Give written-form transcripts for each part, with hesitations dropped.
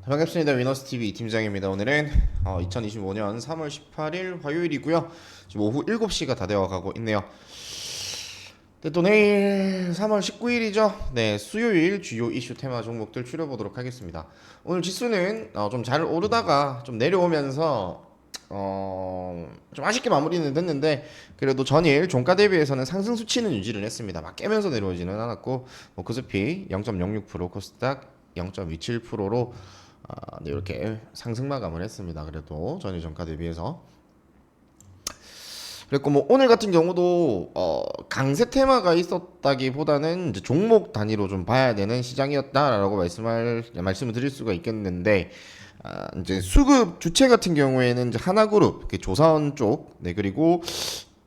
반갑습니다. 위너스TV 팀장입니다. 오늘은 2025년 3월 18일 화요일이고요. 지금 오후 7시가 다 되어가고 있네요. 네, 또 내일 3월 19일이죠. 네, 수요일 주요 이슈 테마 종목들 추려보도록 하겠습니다. 오늘 지수는 좀 잘 오르다가 좀 내려오면서 좀 아쉽게 마무리는 됐는데 그래도 전일 종가 대비해서는 상승 수치는 유지를 했습니다. 막 깨면서 내려오지는 않았고 뭐 코스피 0.06%, 코스닥 0.27%로 네, 이렇게 상승 마감을 했습니다. 그래도 전일 종가 대비해서 그랬고 뭐 오늘 같은 경우도 강세 테마가 있었다기보다는 이제 종목 단위로 좀 봐야 되는 시장이었다라고 말씀을 드릴 수가 있겠는데 이제 수급 주체 같은 경우에는 이제 하나그룹, 조선 쪽, 네 그리고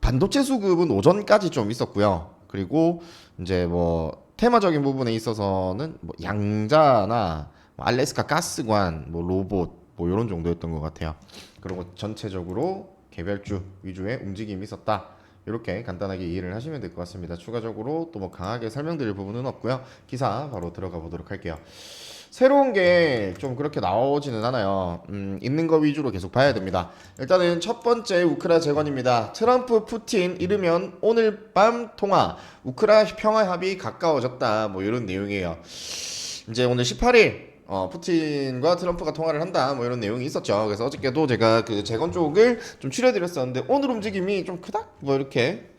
반도체 수급은 오전까지 좀 있었고요. 그리고 이제 뭐 테마적인 부분에 있어서는 뭐 양자나 뭐 알래스카 가스관, 뭐 로봇, 뭐 이런 정도였던 것 같아요. 그리고 전체적으로 개별주 위주의 움직임이 있었다. 이렇게 간단하게 이해를 하시면 될 것 같습니다. 추가적으로 또 뭐 강하게 설명드릴 부분은 없고요. 기사 바로 들어가 보도록 할게요. 새로운 게 좀 그렇게 나오지는 않아요. 있는 거 위주로 계속 봐야 됩니다. 일단은 첫 번째 우크라 재건입니다. 트럼프 푸틴 이르면 오늘 밤 통화 우크라 평화 합의 가까워졌다. 뭐 이런 내용이에요. 이제 오늘 18일 푸틴과 트럼프가 통화를 한다 뭐 이런 내용이 있었죠. 그래서 어저께도 제가 그 재건 쪽을 좀 추려드렸었는데 오늘 움직임이 좀 크다 뭐 이렇게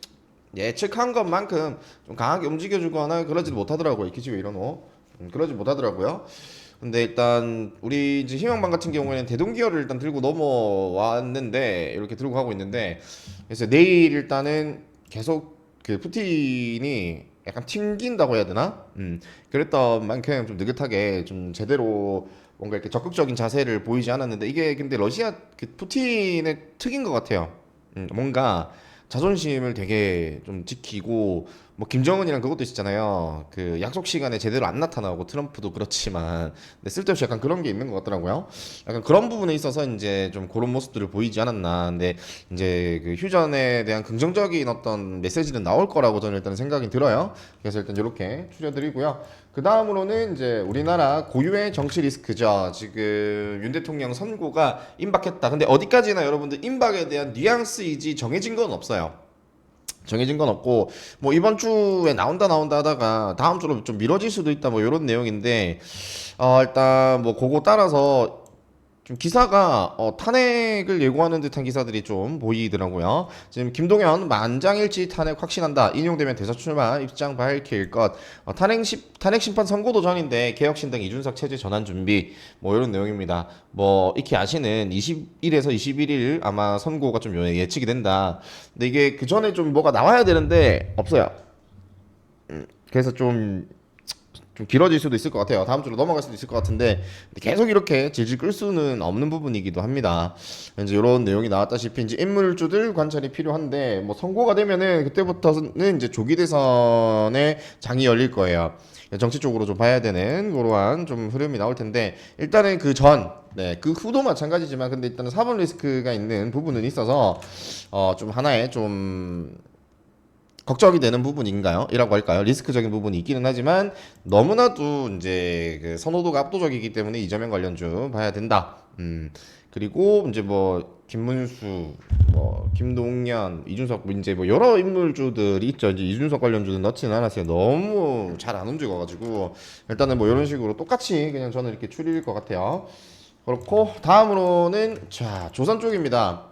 예측한 것만큼 좀 강하게 움직여주거나 그러지 못하더라고요. 기지왜 이러노? 그러지 못하더라고요. 근데 일단 우리 이제 희망방 같은 경우에는 대동기어를 일단 들고 넘어왔는데 이렇게 들고 가고 있는데 그래서 내일 일단은 계속 그 푸틴이 약간 튕긴다고 해야 되나? 그랬던 만큼 좀 느긋하게 좀 제대로 뭔가 이렇게 적극적인 자세를 보이지 않았는데 이게 근데 러시아 그 푸틴의 특인 것 같아요. 뭔가 자존심을 되게 좀 지키고 뭐 김정은이랑 그것도 있었잖아요. 그 약속 시간에 제대로 안 나타나고 트럼프도 그렇지만 근데 쓸데없이 약간 그런 게 있는 것 같더라고요. 약간 그런 부분에 있어서 이제 좀 그런 모습들을 보이지 않았나. 근데 이제 그 휴전에 대한 긍정적인 어떤 메시지는 나올 거라고 저는 일단 생각이 들어요. 그래서 일단 이렇게 추려드리고요. 그 다음으로는 이제 우리나라 고유의 정치 리스크죠. 지금 윤 대통령 선고가 임박했다. 근데 어디까지나 여러분들 임박에 대한 뉘앙스이지 정해진 건 없어요. 정해진 건 없고 뭐 이번 주에 나온다 하다가 다음 주로 좀 미뤄질 수도 있다 뭐 이런 내용인데 일단 뭐 그거 따라서 좀 기사가 탄핵을 예고하는 듯한 기사들이 좀 보이더라고요. 지금 김동연 만장일치 탄핵 확신한다. 인용되면 대사 출마 입장 밝힐 것. 탄핵 심판 선고도 전인데 개혁신당 이준석 체제 전환 준비 뭐 이런 내용입니다. 뭐 익히 아시는 20일에서 21일 아마 선고가 좀 예측이 된다. 근데 이게 그 전에 좀 뭐가 나와야 되는데 없어요. 그래서 좀 길어질 수도 있을 것 같아요. 다음 주로 넘어갈 수도 있을 것 같은데 계속 이렇게 질질 끌 수는 없는 부분이기도 합니다. 이제 이런 내용이 나왔다시피 이제 인물주들 관찰이 필요한데 뭐 선고가 되면은 그때부터는 이제 조기 대선의 장이 열릴 거예요. 정치 쪽으로 좀 봐야 되는 그러한 좀 흐름이 나올 텐데 일단은 그 전, 네, 그 후도 마찬가지지만 근데 일단은 사법 리스크가 있는 부분은 있어서 좀 하나의 좀 걱정이 되는 부분인가요? 이라고 할까요? 리스크적인 부분이 있기는 하지만 너무나도 이제 그 선호도가 압도적이기 때문에 이재명 관련주 봐야 된다. 그리고 이제 뭐 김문수, 뭐 김동연, 이준석 뭐 이제 뭐 여러 인물주들이 있죠. 이제 이준석 관련주는 넣지는 않았어요. 너무 잘 안 움직여가지고 일단은 뭐 이런 식으로 똑같이 그냥 저는 이렇게 추릴 것 같아요. 그렇고 다음으로는 자 조선 쪽입니다.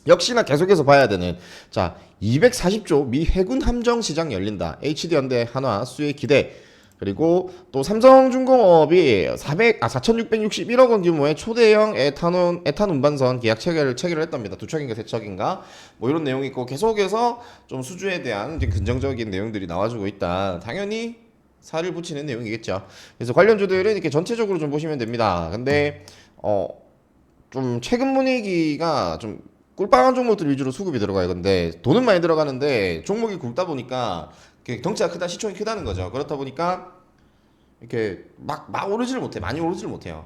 역시나 계속해서 봐야 되는 자 240조 미 해군 함정 시장 열린다. HD현대 한화 수혜 기대. 그리고 또 삼성중공업이 4,661억 원 규모의 초대형 에탄 운반선 계약 체결을 했답니다. 두 척인가 세 척인가 뭐 이런 내용이 있고 계속해서 좀 수주에 대한 이제 긍정적인 내용들이 나와주고 있다. 당연히 살을 붙이는 내용이겠죠. 그래서 관련주들은 이렇게 전체적으로 좀 보시면 됩니다. 근데 좀 최근 분위기가 좀 꿀빵한 종목들 위주로 수급이 들어가요. 근데 돈은 많이 들어가는데 종목이 굵다 보니까 덩치가 크다, 시총이 크다는 거죠. 그렇다 보니까 이렇게 막 오르지를 못해. 많이 오르지를 못해요.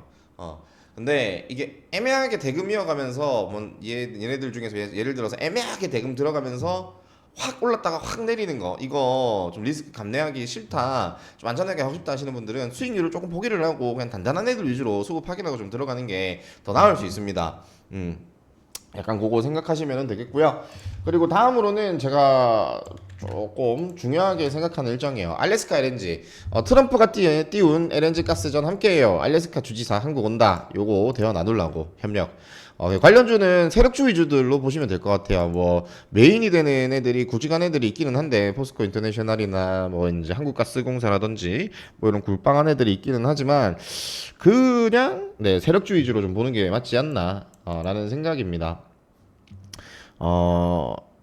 근데 이게 애매하게 대금 이어가면서 뭐 얘네들 중에서 예를 들어서 애매하게 대금 들어가면서 확 올랐다가 확 내리는 거 이거 좀 리스크 감내하기 싫다 좀 안전하게 하고 싶다 하시는 분들은 수익률을 조금 포기를 하고 그냥 단단한 애들 위주로 수급 확인하고 좀 들어가는 게 더 나을 수 있습니다. 약간 그거 생각하시면 되겠고요. 그리고 다음으로는 제가 조금 중요하게 생각하는 일정이에요. 알래스카 LNG. 트럼프가 띄운 LNG 가스전 함께해요. 알래스카 주지사 한국 온다. 요거 대화 나누려고 협력. 관련주는 세력주 위주들로 보시면 될 것 같아요. 뭐 메인이 되는 애들이 구직한 애들이 있기는 한데 포스코 인터내셔널이나 뭐 이제 한국가스공사라든지 뭐 이런 굴빵한 애들이 있기는 하지만 그냥 네 세력주 위주로 좀 보는 게 맞지 않나 라는 생각입니다.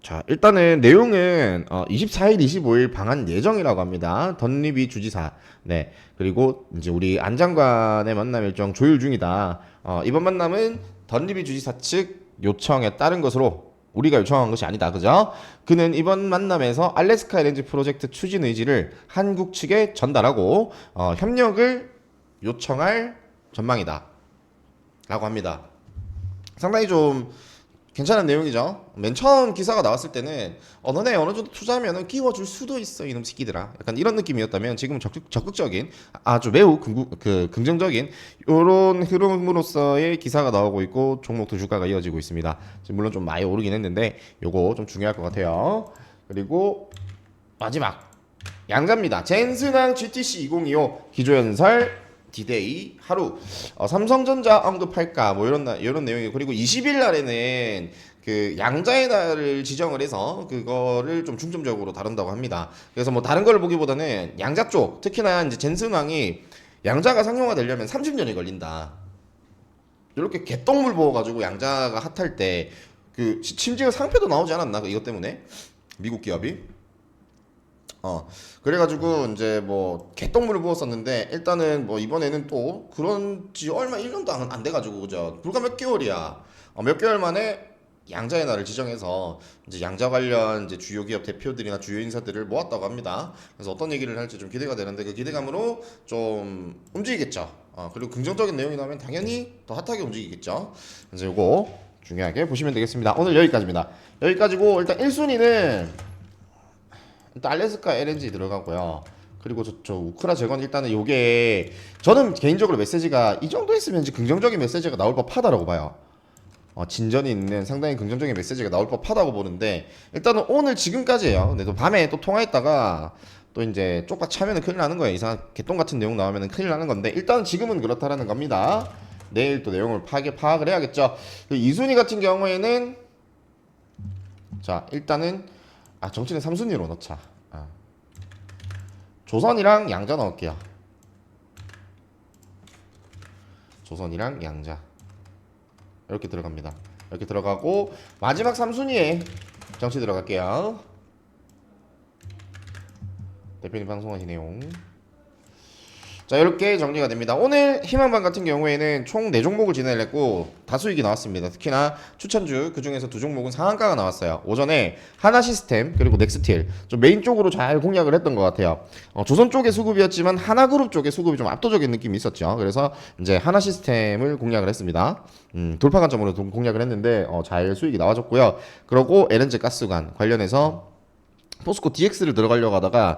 자, 일단은 내용은 24일, 25일 방한 예정이라고 합니다. 던리비 주지사. 네. 그리고 이제 우리 안 장관의 만남 일정 조율 중이다. 이번 만남은 던리비 주지사 측 요청에 따른 것으로 우리가 요청한 것이 아니다. 그죠? 그는 이번 만남에서 알래스카 LNG 프로젝트 추진 의지를 한국 측에 전달하고 협력을 요청할 전망이다. 라고 합니다. 상당히 좀 괜찮은 내용이죠. 맨 처음 기사가 나왔을 때는 너네 어느 정도 투자하면 끼워줄 수도 있어 이놈 새끼들아 약간 이런 느낌이었다면 지금은 적극적인 아주 매우 긍정적인 이런 흐름으로서의 기사가 나오고 있고 종목도 주가가 이어지고 있습니다. 지금 물론 좀 많이 오르긴 했는데 요거 좀 중요할 것 같아요. 그리고 마지막 양자입니다. 젠슨항 GTC 2025 기조연설 디데이 하루 삼성전자 언급할까 뭐 이런 내용이 그리고 20일 날에는 그 양자의 날을 지정을 해서 그거를 좀 중점적으로 다룬다고 합니다. 그래서 뭐 다른 걸 보기보다는 양자 쪽 특히나 이제 젠슨왕이 양자가 상용화되려면 30년이 걸린다. 이렇게 개똥물 부어가지고 양자가 핫할 때 그 심지어 상표도 나오지 않았나 이것 때문에 미국 기업이 그래가지고 이제 뭐 개똥물을 부었었는데 일단은 뭐 이번에는 또 그런지 얼마 1년도 안 돼가지고 그죠 불과 몇 개월이야 몇 개월 만에 양자의 날을 지정해서 이제 양자 관련 이제 주요 기업 대표들이나 주요 인사들을 모았다고 합니다. 그래서 어떤 얘기를 할지 좀 기대가 되는데 그 기대감으로 좀 움직이겠죠. 그리고 긍정적인 내용이 나오면 당연히 더 핫하게 움직이겠죠. 그래서 요거 중요하게 보시면 되겠습니다. 오늘 여기까지입니다. 여기까지고 일단 1순위는 일단 알래스카 LNG 들어가고요. 그리고 저 우크라 재건 일단은 요게 저는 개인적으로 메시지가 이 정도 했으면 이제 긍정적인 메시지가 나올 법하다라고 봐요. 진전이 있는 상당히 긍정적인 메시지가 나올 법하다고 보는데 일단은 오늘 지금까지예요. 근데 또 밤에 또 통화했다가 또 이제 쪽박 차면은 큰일 나는 거예요. 이상한 개똥 같은 내용 나오면은 큰일 나는 건데 일단은 지금은 그렇다라는 겁니다. 내일 또 내용을 파악을 해야겠죠. 이순위 같은 경우에는 자 일단은 정치는 3순위로 넣자. 조선이랑 양자 넣을게요. 조선이랑 양자 이렇게 들어갑니다. 이렇게 들어가고 마지막 3순위에 정치 들어갈게요. 대표님 방송하신 내용. 자 이렇게 정리가 됩니다. 오늘 희망반 같은 경우에는 총 4종목을 진행을 했고 다수익이 나왔습니다. 특히나 추천주 그중에서 2종목은 상한가가 나왔어요. 오전에 하나시스템 그리고 넥스틸 좀 메인 쪽으로 잘 공략을 했던 것 같아요. 조선 쪽의 수급이었지만 하나그룹 쪽의 수급이 좀 압도적인 느낌이 있었죠. 그래서 이제 하나시스템을 공략을 했습니다. 돌파 관점으로 공략을 했는데 잘 수익이 나와줬고요. 그리고 LNG 가스관 관련해서 포스코 DX를 들어가려고 하다가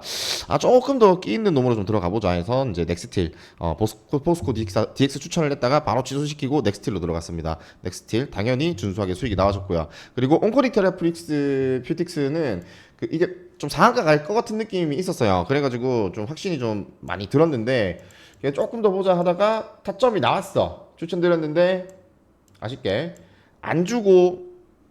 조금 더 끼 있는 놈으로 좀 들어가 보자 해서 이제 넥스틸 포스코 DX 추천을 했다가 바로 취소시키고 넥스틸로 들어갔습니다. 넥스틸 당연히 준수하게 수익이 나와줬고요. 그리고 온코리 테라프릭스 퓨틱스는 이게 좀 상한가 갈 것 같은 느낌이 있었어요. 그래가지고 좀 확신이 좀 많이 들었는데 조금 더 보자 하다가 타점이 나왔어. 추천드렸는데 아쉽게 안 주고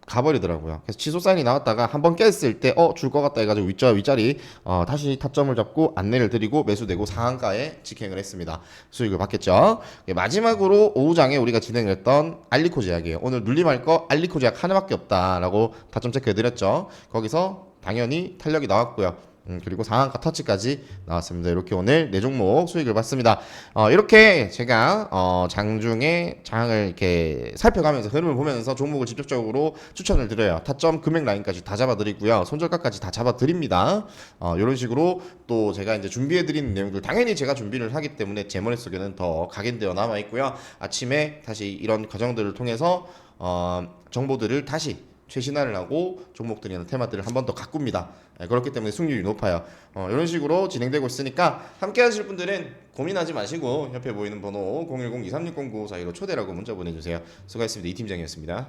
가버리더라고요. 그래서 취소 사인이 나왔다가 한번 깼을 때 줄 것 같다 해가지고 윗자리 다시 타점을 잡고 안내를 드리고 매수되고 상한가에 직행을 했습니다. 수익을 받겠죠. 마지막으로 오후장에 우리가 진행했던 알리코 제약이에요. 오늘 눌림할 거 알리코 제약 하나밖에 없다라고 타점 체크해드렸죠. 거기서 당연히 탄력이 나왔고요. 그리고 상한가 터치까지 나왔습니다. 이렇게 오늘 4종목 수익을 봤습니다. 이렇게 제가 장중에 장을 이렇게 살펴가면서 흐름을 보면서 종목을 직접적으로 추천을 드려요. 타점 금액 라인까지 다 잡아드리고요. 손절가까지 다 잡아드립니다. 이런 식으로 또 제가 이제 준비해드리는 내용들 당연히 제가 준비를 하기 때문에 제 머릿속에는 더 각인되어 남아있고요. 아침에 다시 이런 과정들을 통해서 정보들을 다시 최신화를 하고 종목들이나 테마들을 한 번 더 가꿉니다. 그렇기 때문에 승률이 높아요. 이런 식으로 진행되고 있으니까 함께 하실 분들은 고민하지 마시고 옆에 보이는 번호 010-2360-9542로 초대라고 문자 보내주세요. 수고하셨습니다. 이 팀장이었습니다.